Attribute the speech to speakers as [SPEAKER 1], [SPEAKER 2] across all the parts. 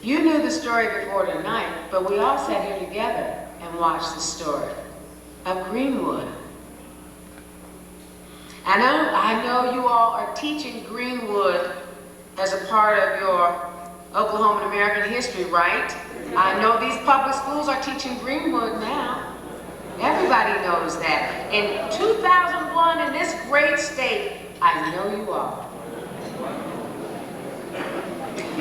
[SPEAKER 1] You knew the story before tonight, but we all sat here together and watched the story of Greenwood. I know you all are teaching Greenwood as a part of your Oklahoma and American history, right? I know these public schools are teaching Greenwood now. Everybody knows that. In 2001, in this great state, I know you are.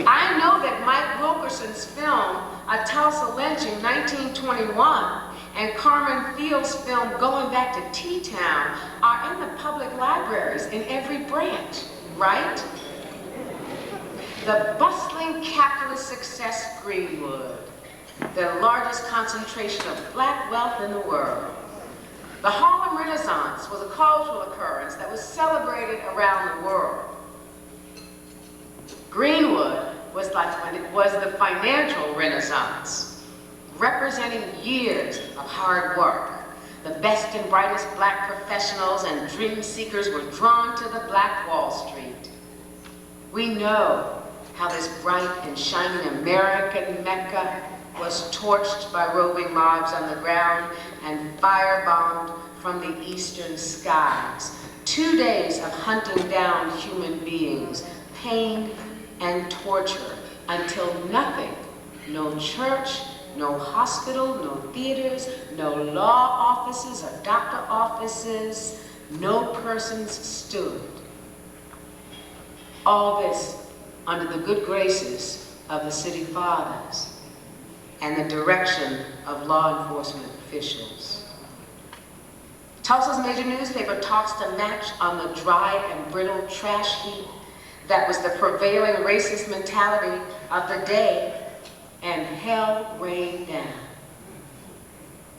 [SPEAKER 1] I know that Mike Wilkerson's film, A Tulsa Lynching, 1921, and Carmen Field's film, Going Back to T-Town, are in the public libraries in every branch, right? The bustling capitalist success Greenwood, the largest concentration of black wealth in the world. The Harlem Renaissance was a cultural occurrence that was celebrated around the world. Greenwood was the financial renaissance, representing years of hard work. The best and brightest black professionals and dream seekers were drawn to the Black Wall Street. We know how this bright and shining American Mecca was torched by roving mobs on the ground and firebombed from the eastern skies. 2 days of hunting down human beings, pain and torture, until nothing, no church, no hospital, no theaters, no law offices or doctor offices, no persons stood. All this under the good graces of the city fathers and the direction of law enforcement officials. Tulsa's major newspaper tossed a match on the dry and brittle trash heap that was the prevailing racist mentality of the day, and hell rained down.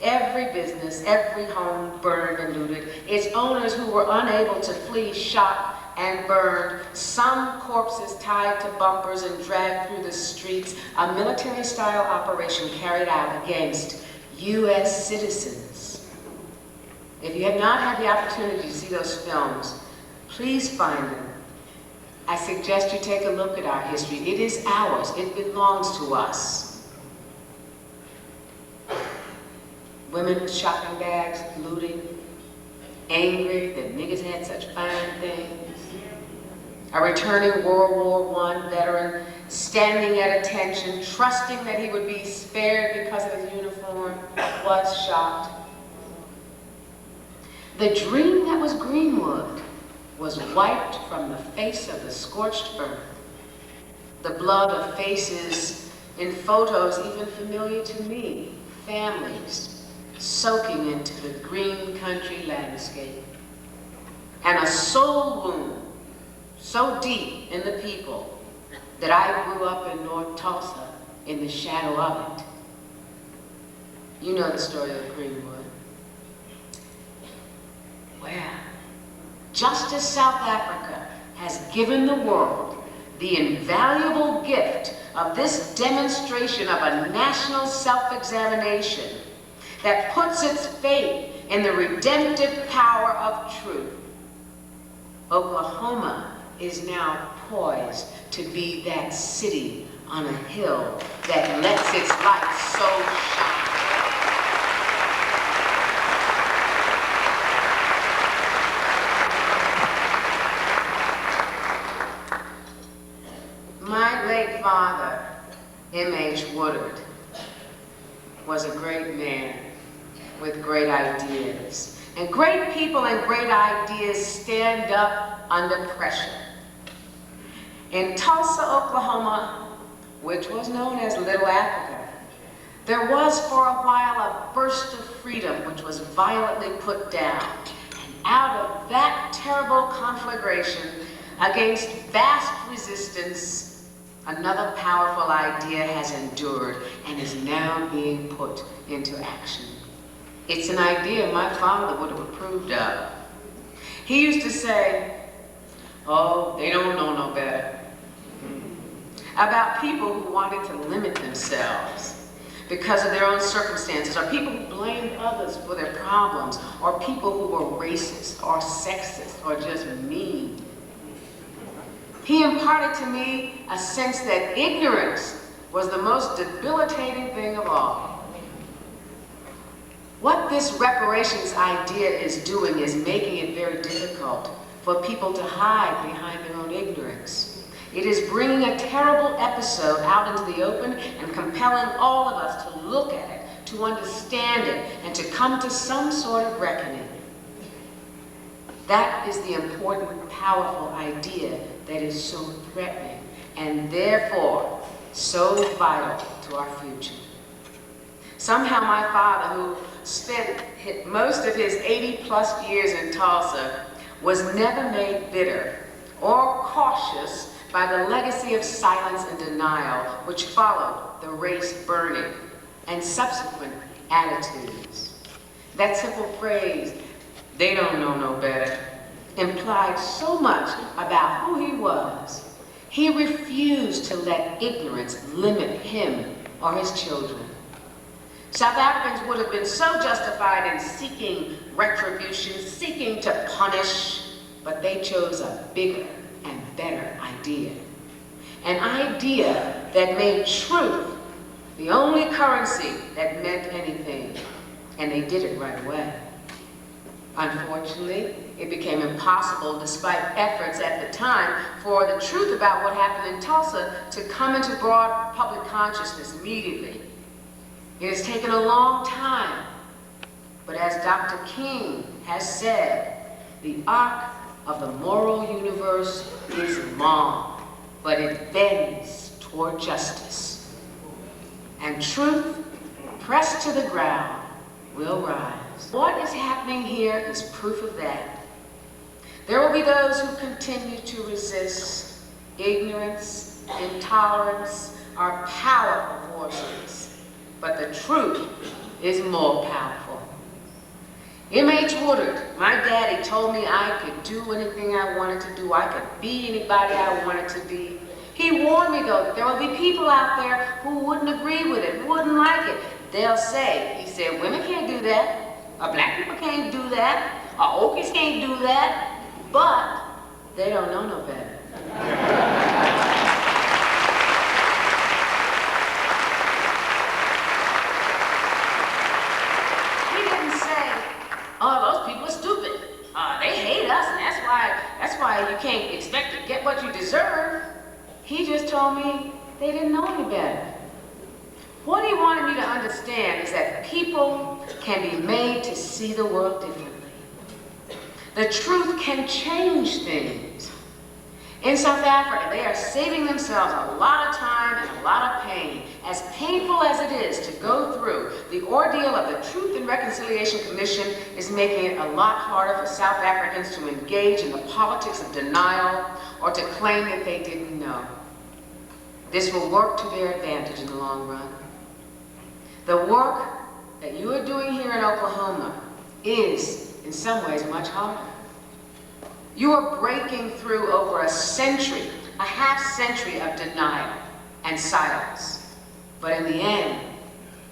[SPEAKER 1] Every business, every home burned and looted. Its owners who were unable to flee shot and burned, some corpses tied to bumpers and dragged through the streets, a military-style operation carried out against U.S. citizens. If you have not had the opportunity to see those films, please find them. I suggest you take a look at our history. It is ours. It belongs to us. Women with shopping bags, looting, angry that niggas had such fine things. A returning World War I veteran standing at attention, trusting that he would be spared because of his uniform, was shot. The dream that was Greenwood was wiped from the face of the scorched earth. The blood of faces in photos even familiar to me, families soaking into the green country landscape. And a soul wound so deep in the people that I grew up in North Tulsa in the shadow of it. You know the story of Greenwood. Well, just as South Africa has given the world the invaluable gift of this demonstration of a national self-examination that puts its faith in the redemptive power of truth, Oklahoma is now poised to be that city on a hill that lets its light so shine. My late father, M.H. Woodard, was a great man with great ideas. And great people and great ideas stand up under pressure. In Tulsa, Oklahoma, which was known as Little Africa, there was for a while a burst of freedom which was violently put down. And out of that terrible conflagration against vast resistance, another powerful idea has endured and is now being put into action. It's an idea my father would have approved of. He used to say, "Oh, they don't know no better," about people who wanted to limit themselves because of their own circumstances, or people who blamed others for their problems, or people who were racist or sexist or just mean. He imparted to me a sense that ignorance was the most debilitating thing of all. What this reparations idea is doing is making it very difficult for people to hide behind their own ignorance. It is bringing a terrible episode out into the open and compelling all of us to look at it, to understand it, and to come to some sort of reckoning. That is the important, powerful idea that is so threatening and therefore so vital to our future. Somehow my father, who spent most of his 80-plus years in Tulsa, was never made bitter or cautious by the legacy of silence and denial which followed the race burning and subsequent attitudes. That simple phrase, "They don't know no better," implied so much about who he was. He refused to let ignorance limit him or his children. South Africans would have been so justified in seeking retribution, seeking to punish, but they chose a bigger and better idea. An idea that made truth the only currency that meant anything, and they did it right away. Unfortunately, it became impossible, despite efforts at the time, for the truth about what happened in Tulsa to come into broad public consciousness immediately. It has taken a long time, but as Dr. King has said, the arc of the moral universe is long, but it bends toward justice. And truth, pressed to the ground, will rise. What is happening here is proof of that. There will be those who continue to resist. Ignorance, intolerance are powerful forces, but the truth is more powerful. M.H. Woodard, my daddy, told me I could do anything I wanted to do. I could be anybody I wanted to be. He warned me, though, that there will be people out there who wouldn't agree with it, who wouldn't like it. They'll say, he said, women can't do that, or black people can't do that, or Okies can't do that, but they don't know no better. He didn't say, oh, those people are stupid. They hate us, and that's why you can't expect to get what you deserve. He just told me they didn't know any better. What he wanted me to understand is that people can be made to see the world differently. The truth can change things. In South Africa, they are saving themselves a lot of time and a lot of pain. As painful as it is to go through, the ordeal of the Truth and Reconciliation Commission is making it a lot harder for South Africans to engage in the politics of denial or to claim that they didn't know. This will work to their advantage in the long run. The work that you are doing here in Oklahoma is, in some ways, much harder. You are breaking through over a century, a half-century of denial and silence. But in the end,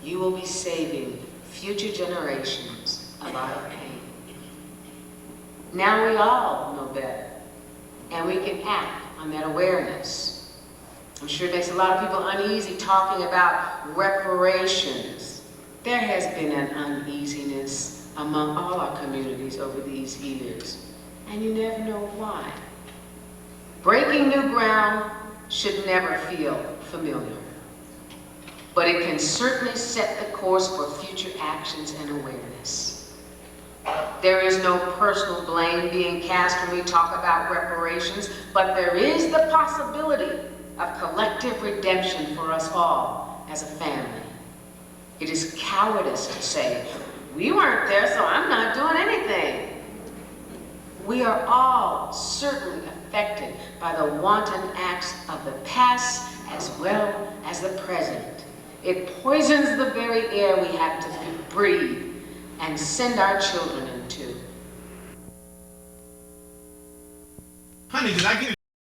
[SPEAKER 1] you will be saving future generations a lot of pain. Now we all know better, and we can act on that awareness. I'm sure it makes a lot of people uneasy talking about reparations. There has been an uneasiness among all our communities over these years, and you never know why. Breaking new ground should never feel familiar, but it can certainly set the course for future actions and awareness. There is no personal blame being cast when we talk about reparations, but there is the possibility of collective redemption for us all as a family. It is cowardice to say, we weren't there, so I'm not doing anything. We are all certainly affected by the wanton acts of the past as well as the present. It poisons the very air we have to breathe and send our children into.
[SPEAKER 2] Honey, did I get